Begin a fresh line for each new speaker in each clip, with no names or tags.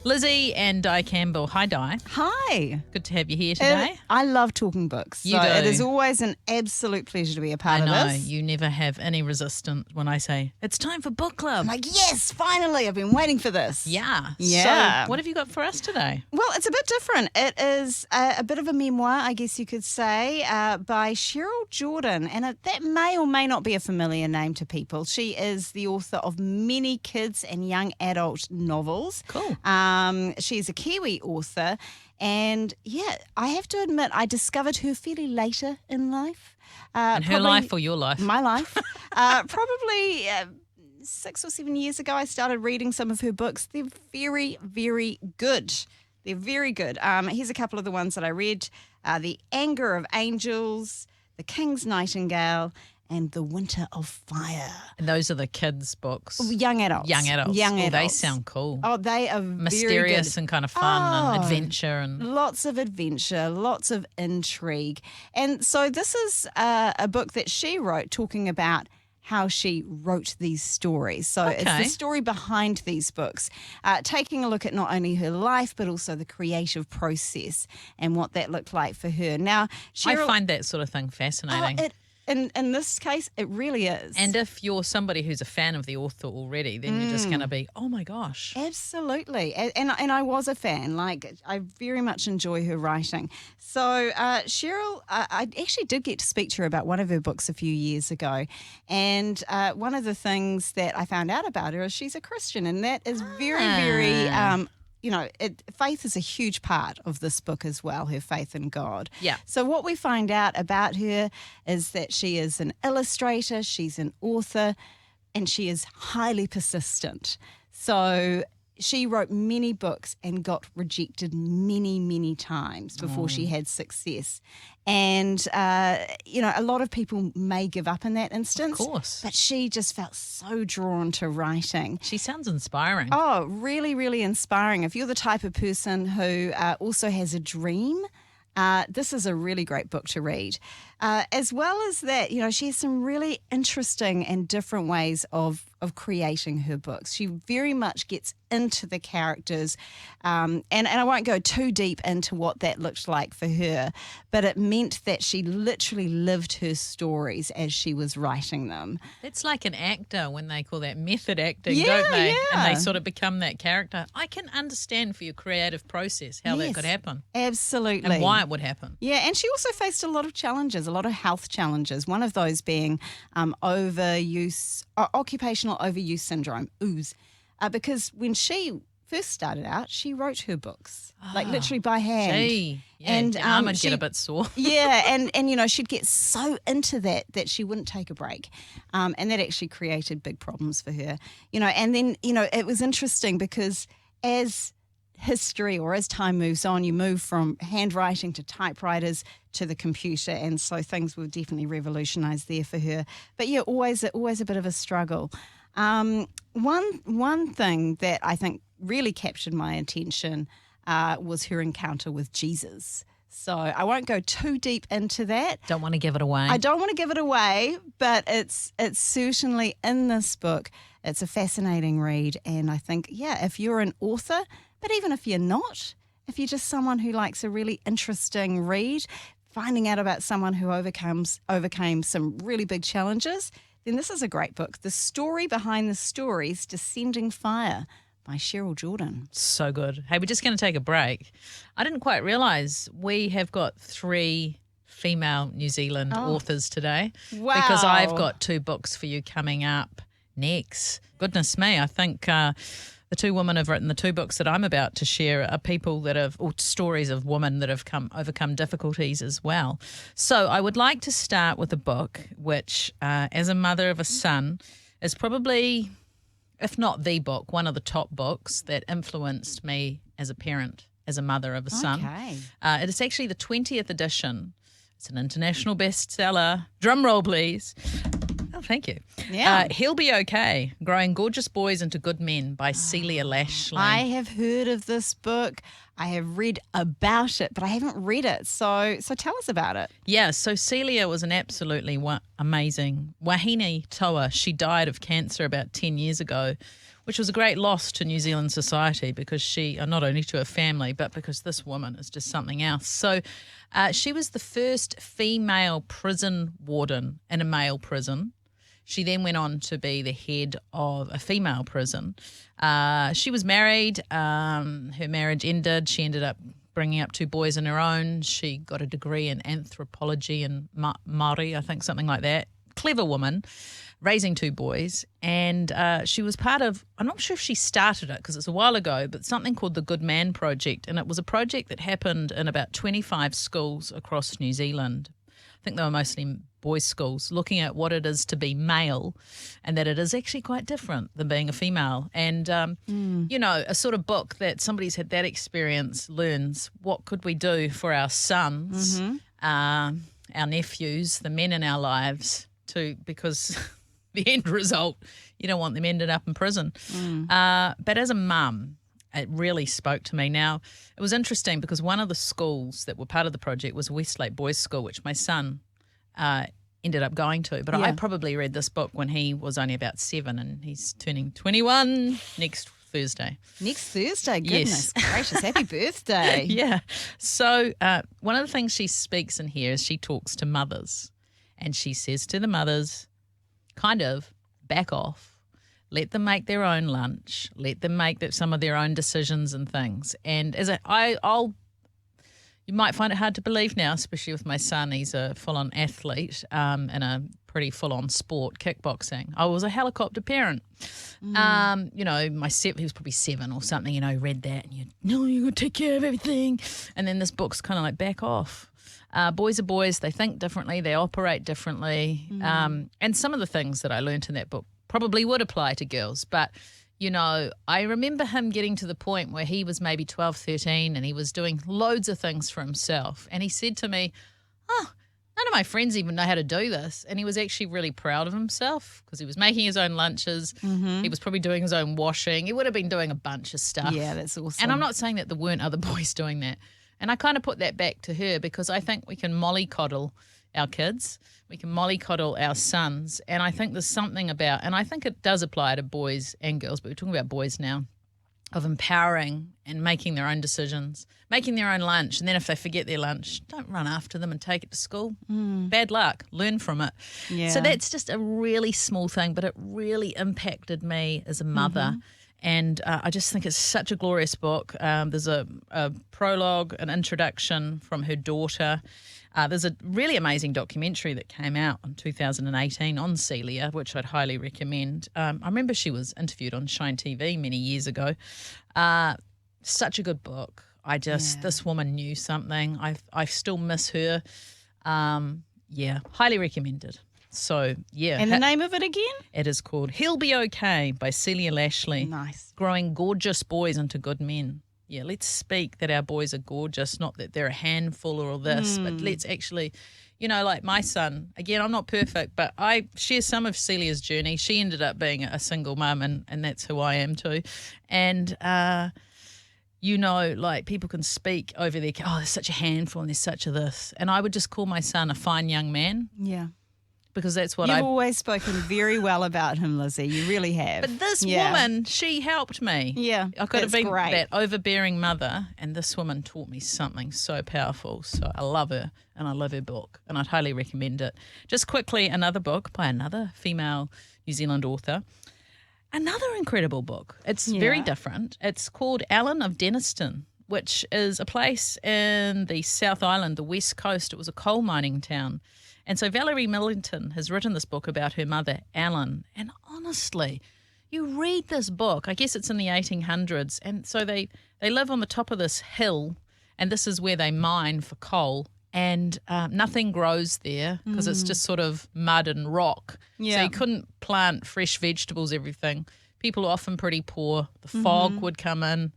Lizzie and Di Campbell. Hi, Di.
Hi.
Good to have you here today.
I love talking books.
You do.
It is always an absolute pleasure to be a part of this.
I know. You never have any resistance when I say, it's time for book club.
I'm like, yes, finally. I've been waiting for this.
Yeah.
Yeah.
So what have you got for us today?
Well, it's a bit different. It is a bit of a memoir, I guess you could say, by Sherryl Jordan. And that may or may not be a familiar name to people. She is the author of many kids and young adult novels.
Cool.
She's a Kiwi author. And yeah, I have to admit, I discovered her fairly later in life.
In her life or your life?
My life. Probably 6 or 7 years ago, I started reading some of her books. They're very, very good. They're very good. Here's a couple of the ones that I read. The Anger of Angels, The King's Nightingale, and The Winter of Fire.
And those are the kids' books.
Young adults.
Young adults.
Young adults.
They sound cool.
Oh, they are
mysterious
very good.
and kind of fun and adventure. And
Lots of adventure, lots of intrigue. And so this is a book that she wrote talking about how she wrote these stories. So it's the story behind these books, taking a look at not only her life, but also the creative process and what that looked like for her. Now, Sherryl,
I find that sort of thing fascinating.
In this case, it really is.
And if you're somebody who's a fan of the author already, then you're just going to be, oh my gosh.
Absolutely. And I was a fan. Like, I very much enjoy her writing. So Sherryl, I actually did get to speak to her about one of her books a few years ago. And one of the things that I found out about her is she's a Christian. And that is very faith is a huge part of this book as well, her faith in God.
Yeah.
So what we find out about her is that she is an illustrator, she's an author, and she is highly persistent. So she wrote many books and got rejected many, many times before she had success. And, a lot of people may give up in that instance.
Of course.
But she just felt so drawn to writing.
She sounds inspiring.
Oh, really, really inspiring. If you're the type of person who also has a dream, this is a really great book to read. As well as that, she has some really interesting and different ways of creating her books. She very much gets into the characters, and I won't go too deep into what that looked like for her, but it meant that she literally lived her stories as she was writing them.
It's like an actor when they call that method acting,
Yeah,
don't they?
yeah.
And they sort of become that character. I can understand for your creative process how that
Yes,
could happen.
Absolutely.
And why it would happen.
Yeah, and she also faced a lot of challenges, a lot of health challenges, one of those being overuse, occupational overuse syndrome, OOS, because when she first started out, she wrote her books, like literally by hand.
Gee, yeah,
And
your arm would get a bit sore.
Yeah, and she'd get so into that she wouldn't take a break, and that actually created big problems for her. And then it was interesting because as history or as time moves on, you move from handwriting to typewriters to the computer, and so things were definitely revolutionised there for her. But yeah, always a bit of a struggle. One thing that I think really captured my attention was her encounter with Jesus. So I won't go too deep into that.
Don't want to give it away.
I don't want to give it away, but it's certainly in this book. It's a fascinating read, and I think, if you're an author, but even if you're not, if you're just someone who likes a really interesting read, finding out about someone who overcame some really big challenges, then this is a great book. The Story Behind the Stories, Descending Fire by Sherryl Jordan.
So good. Hey, we're just going to take a break. I didn't quite realise we have got 3 female New Zealand authors today.
Wow.
Because I've got 2 books for you coming up next. Goodness me, I think the 2 women have written the 2 books that I'm about to share are people that have, or stories of women that have overcome difficulties as well. So I would like to start with a book which, as a mother of a son, is probably, if not the book, one of the top books that influenced me as a parent, as a mother of a son.
Okay.
It is actually the 20th edition. It's an international bestseller. Drum roll, please. Oh, thank you.
Yeah.
He'll Be Okay, Growing Gorgeous Boys into Good Men by Celia Lashlie.
I have heard of this book. I have read about it, but I haven't read it. So tell us about it.
Yeah, so Celia was an absolutely amazing wahine toa. She died of cancer about 10 years ago, which was a great loss to New Zealand society because she, not only to her family, but because this woman is just something else. So she was the first female prison warden in a male prison. She then went on to be the head of a female prison. She was married. Her marriage ended. She ended up bringing up 2 boys on her own. She got a degree in anthropology and Māori, I think, something like that. Clever woman, raising 2 boys. And she was part of, I'm not sure if she started it because it's a while ago, but something called the Good Man Project. And it was a project that happened in about 25 schools across New Zealand. I think they were mostly boys' schools, looking at what it is to be male and that it is actually quite different than being a female. And, you know, a sort of book that somebody's had that experience learns what could we do for our sons, our nephews, the men in our lives, because the end result, you don't want them ending up in prison. But as a mum, it really spoke to me. Now, it was interesting because one of the schools that were part of the project was Westlake Boys School, which my son ended up going to. But I probably read this book when he was only about 7 and he's turning 21 next Thursday.
Next Thursday? Goodness gracious. Happy birthday.
Yeah. So one of the things she speaks in here is she talks to mothers and she says to the mothers, kind of back off. Let them make their own lunch. Let them make some of their own decisions and things. And as you might find it hard to believe now, especially with my son. He's a full-on athlete in a pretty full-on sport, kickboxing. I was a helicopter parent. You know, he was probably 7 or something. You know, read that and you're going to take care of everything. And then this book's kind of like back off. Boys are boys. They think differently. They operate differently. And some of the things that I learned in that book probably would apply to girls. But, you know, I remember him getting to the point where he was maybe 12, 13 and he was doing loads of things for himself. And he said to me, none of my friends even know how to do this. And he was actually really proud of himself because he was making his own lunches. He was probably doing his own washing. He would have been doing a bunch of stuff.
Yeah, that's awesome.
And I'm not saying that there weren't other boys doing that. And I kind of put that back to her because I think we can mollycoddle our kids. We can mollycoddle our sons. And I think there's something about, and I think it does apply to boys and girls, but we're talking about boys now, of empowering and making their own decisions, making their own lunch. And then if they forget their lunch, don't run after them and take it to school. Bad luck. Learn from it. Yeah. So that's just a really small thing, but it really impacted me as a mother. And I just think it's such a glorious book. There's a prologue, an introduction from her daughter. There's a really amazing documentary that came out in 2018 on Celia, which I'd highly recommend. I remember she was interviewed on Shine TV many years ago. Such a good book. This woman knew something. I still miss her. Highly recommended. So, yeah.
And the name of it again?
It is called He'll Be Okay by Celia Lashlie.
Nice. Growing
Gorgeous Boys into Good Men. Yeah, let's speak that our boys are gorgeous, not that they're a handful or all this, but let's actually, you know, like my son, again, I'm not perfect, but I share some of Celia's journey. She ended up being a single mum, and that's who I am too. And, you know, like people can speak over their, there's such a handful and there's such a this. And I would just call my son a fine young man.
Yeah.
Because that's what
You've always spoken very well about him, Lizzie. You really have.
But this woman, she helped me.
Yeah,
I could have been that overbearing mother, and this woman taught me something so powerful. So I love her, and I love her book, and I'd highly recommend it. Just quickly, another book by another female New Zealand author. Another incredible book. It's very different. It's called Ellen of Denniston, which is a place in the South Island, the West Coast. It was a coal mining town. And so Valerie Millington has written this book about her mother, Ellen. And honestly, you read this book, I guess it's in the 1800s, and so they live on the top of this hill, and this is where they mine for coal, and nothing grows there because it's just sort of mud and rock. Yeah. So you couldn't plant fresh vegetables, everything. People are often pretty poor. The fog would come in.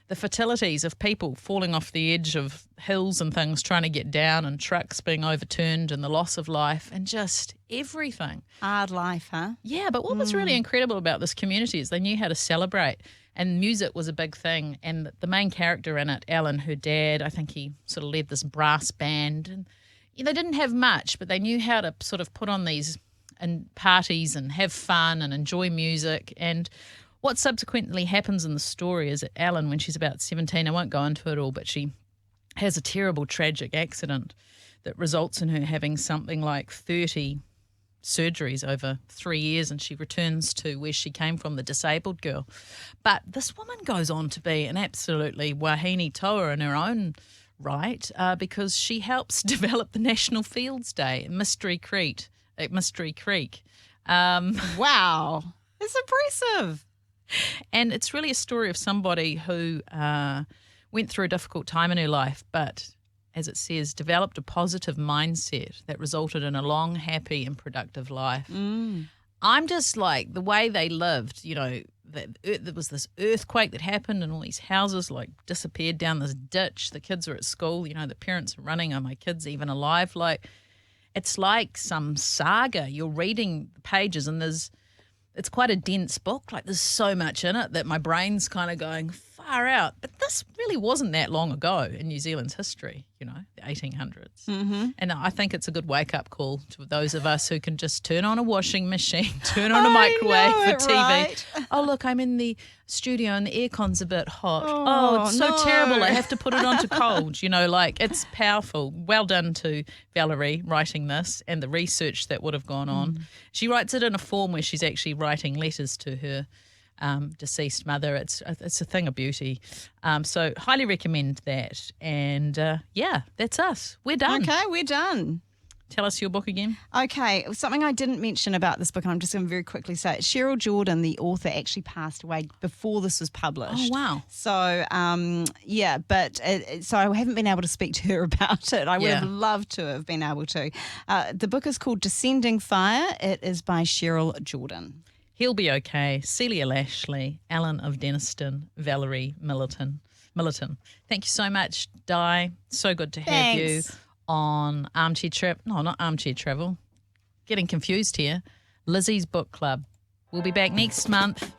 The fertilities of people falling off the edge of hills and things trying to get down, and trucks being overturned, and the loss of life, and just everything.
Hard life, huh?
Yeah, but what was really incredible about this community is they knew how to celebrate, and music was a big thing. And the main character in it, Ellen, her dad, I think he sort of led this brass band. And they didn't have much, but they knew how to sort of put on these parties and have fun and enjoy music. And What subsequently happens in the story is that Ellen, when she's about 17, I won't go into it all, but she has a terrible, tragic accident that results in her having something like 30 surgeries over 3 years, and she returns to where she came from, the disabled girl. But this woman goes on to be an absolutely wahine toa in her own right, because she helps develop the National Fields Day at Mystery Creek.
Wow. It's impressive.
And it's really a story of somebody who went through a difficult time in her life, but as it says, developed a positive mindset that resulted in a long, happy and productive life. I'm just like, the way they lived, there was this earthquake that happened and all these houses like disappeared down this ditch. The kids are at school, the parents are running, are my kids even alive? Like, it's like some saga. You're reading the pages and it's quite a dense book. Like, there's so much in it that my brain's kind of going far out. But this really wasn't that long ago in New Zealand's history, the 1800s.
Mm-hmm.
And I think it's a good wake-up call to those of us who can just turn on a washing machine, turn on a microwave for TV.
Right?
Oh, look, I'm in the studio and the aircon's a bit hot. Oh, it's so terrible. I have to put it on to cold. It's powerful. Well done to Valerie writing this and the research that would have gone on. She writes it in a form where she's actually writing letters to her deceased mother. It's a thing of beauty. So highly recommend that. And that's us. We're done.
Okay, we're done.
Tell us your book again.
Okay, something I didn't mention about this book, and I'm just going to very quickly say it. Sherryl Jordan, the author, actually passed away before this was published.
Oh, wow.
So, so I haven't been able to speak to her about it. I would have loved to have been able to. The book is called Descending Fire. It is by Sherryl Jordan.
He'll Be Okay, Celia Lashlie, Ellen of Denniston, Valerie Millington. Thank you so much, Di. So good to have you on Armchair Trip. No, not Armchair Travel. Getting confused here. Lizzie's Book Club. We'll be back next month.